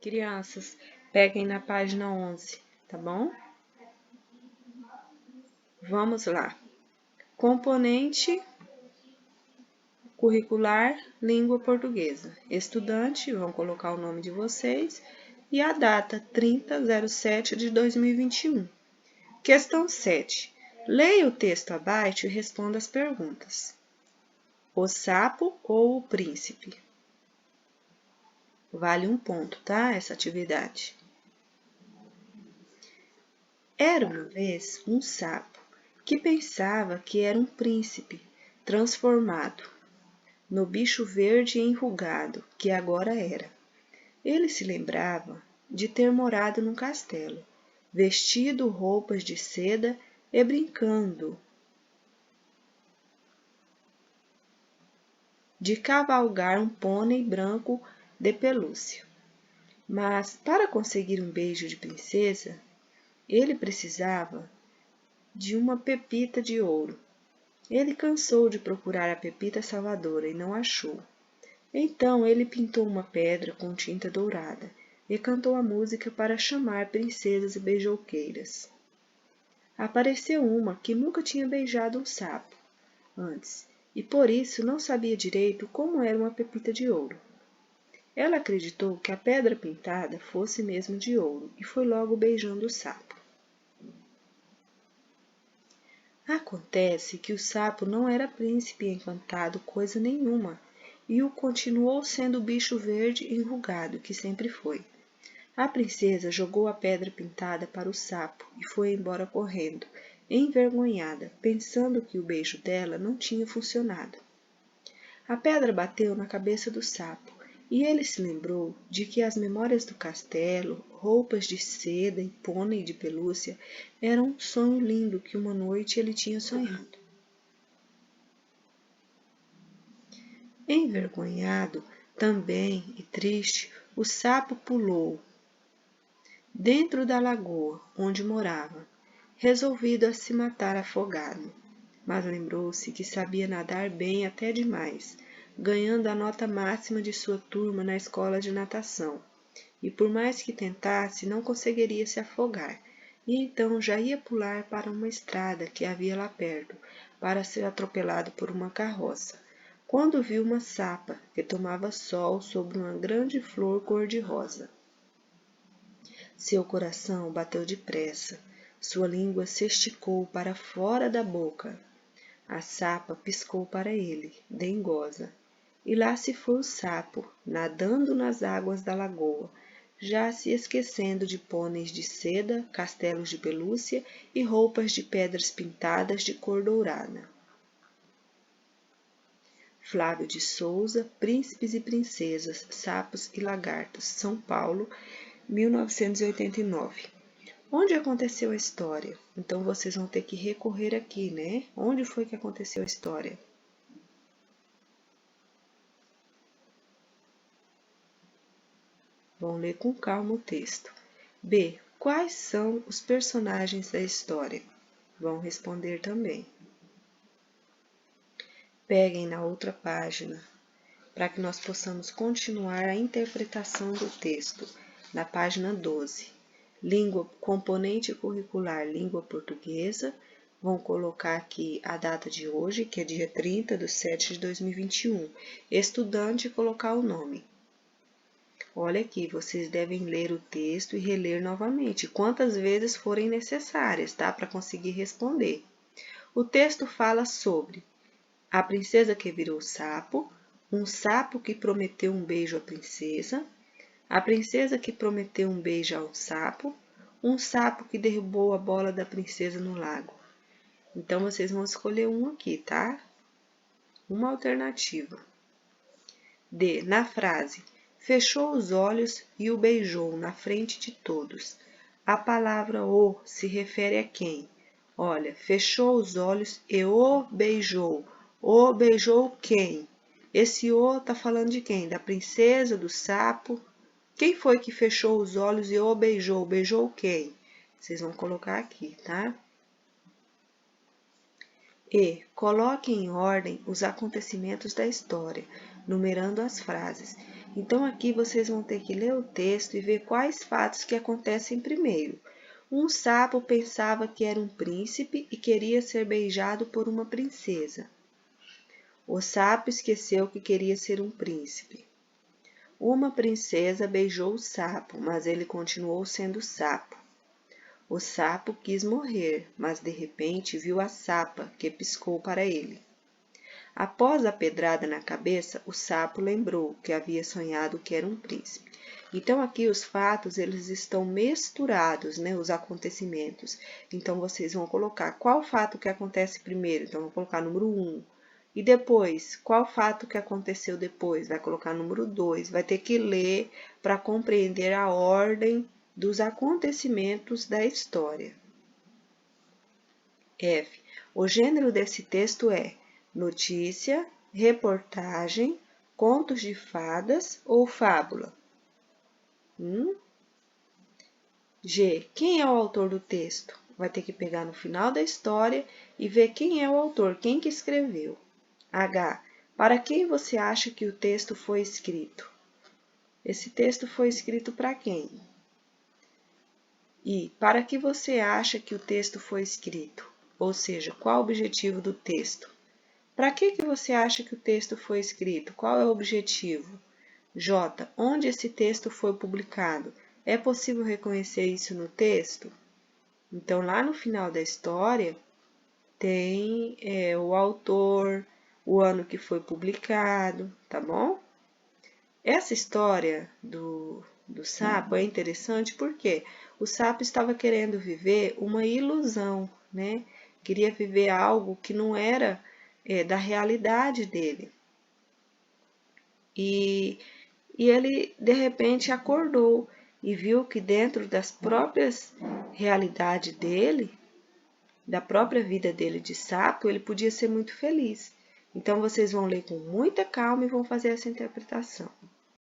Crianças, peguem na página 11, tá bom? Vamos lá. Componente curricular, língua portuguesa. Estudante, vão colocar o nome de vocês e a data 30/07 de 2021. Questão 7. Leia o texto abaixo e responda as perguntas. O sapo ou o príncipe? Vale 1 ponto, tá? Essa atividade. Era uma vez um sapo que pensava que era um príncipe transformado no bicho verde e enrugado que agora era. Ele se lembrava de ter morado num castelo, vestido roupas de seda e brincando de cavalgar um pônei branco de pelúcia. Mas para conseguir um beijo de princesa, ele precisava de uma pepita de ouro. Ele cansou de procurar a pepita salvadora e não achou. Então ele pintou uma pedra com tinta dourada e cantou a música para chamar princesas e beijoqueiras. Apareceu uma que nunca tinha beijado um sapo antes e por isso não sabia direito como era uma pepita de ouro. Ela acreditou que a pedra pintada fosse mesmo de ouro e foi logo beijando o sapo. Acontece que o sapo não era príncipe encantado coisa nenhuma, e o continuou sendo o bicho verde e enrugado que sempre foi. A princesa jogou a pedra pintada para o sapo e foi embora correndo, envergonhada, pensando que o beijo dela não tinha funcionado. A pedra bateu na cabeça do sapo e ele se lembrou de que as memórias do castelo, roupas de seda e pônei de pelúcia eram um sonho lindo que uma noite ele tinha sonhado. Envergonhado também e triste, o sapo pulou dentro da lagoa onde morava, resolvido a se matar afogado. Mas lembrou-se que sabia nadar bem até demais, ganhando a nota máxima de sua turma na escola de natação. E por mais que tentasse, não conseguiria se afogar, e então já ia pular para uma estrada que havia lá perto, para ser atropelado por uma carroça, quando viu uma sapa que tomava sol sobre uma grande flor cor-de-rosa. Seu coração bateu depressa, sua língua se esticou para fora da boca. A sapa piscou para ele, dengosa, e lá se foi o sapo, nadando nas águas da lagoa, já se esquecendo de pôneis de seda, castelos de pelúcia e roupas de pedras pintadas de cor dourada. Flávio de Souza, Príncipes e Princesas, Sapos e Lagartos, São Paulo, 1989. Onde aconteceu a história? Então vocês vão ter que recorrer aqui, né? Onde foi que aconteceu a história? Vão ler com calma o texto. B. Quais são os personagens da história? Vão responder também. Peguem na outra página, para que nós possamos continuar a interpretação do texto, na página 12. Língua, componente curricular, língua portuguesa. Vão colocar aqui a data de hoje, que é dia 30/07 de 2021. Estudante, colocar o nome. Olha aqui, vocês devem ler o texto e reler novamente, quantas vezes forem necessárias, tá? Para conseguir responder. O texto fala sobre a princesa que virou sapo, um sapo que prometeu um beijo à princesa, a princesa que prometeu um beijo ao sapo, um sapo que derrubou a bola da princesa no lago. Então, vocês vão escolher um aqui, tá? Uma alternativa. D. Na frase, fechou os olhos e o beijou na frente de todos. A palavra o se refere a quem? Olha, fechou os olhos e o beijou. O beijou quem? Esse o tá falando de quem? Da princesa, do sapo? Quem foi que fechou os olhos e o beijou? Beijou quem? Vocês vão colocar aqui, tá? E. Coloque em ordem os acontecimentos da história, numerando as frases. Então, aqui vocês vão ter que ler o texto e ver quais fatos que acontecem primeiro. Um sapo pensava que era um príncipe e queria ser beijado por uma princesa. O sapo esqueceu que queria ser um príncipe. Uma princesa beijou o sapo, mas ele continuou sendo sapo. O sapo quis morrer, mas de repente viu a sapa, que piscou para ele. Após a pedrada na cabeça, o sapo lembrou que havia sonhado que era um príncipe. Então, aqui os fatos, eles estão misturados, né, os acontecimentos. Então, vocês vão colocar qual fato que acontece primeiro. Então, vou colocar número 1. E depois, qual fato que aconteceu depois? Vai colocar número 2. Vai ter que ler para compreender a ordem dos acontecimentos da história. F. O gênero desse texto é notícia, reportagem, contos de fadas ou fábula? G. Quem é o autor do texto? Vai ter que pegar no final da história e ver quem é o autor, quem que escreveu. H. Para quem você acha que o texto foi escrito? Esse texto foi escrito para quem? I. Para que você acha que o texto foi escrito? Ou seja, qual o objetivo do texto? Para que você acha que o texto foi escrito? Qual é o objetivo? J. Onde esse texto foi publicado? É possível reconhecer isso no texto? Então, lá no final da história, tem o autor, o ano que foi publicado, tá bom? Essa história do sapo é interessante porque o sapo estava querendo viver uma ilusão, né? Queria viver algo que não era da realidade dele. E ele, de repente, acordou e viu que dentro das próprias realidades dele, da própria vida dele de sapo, ele podia ser muito feliz. Então, vocês vão ler com muita calma e vão fazer essa interpretação.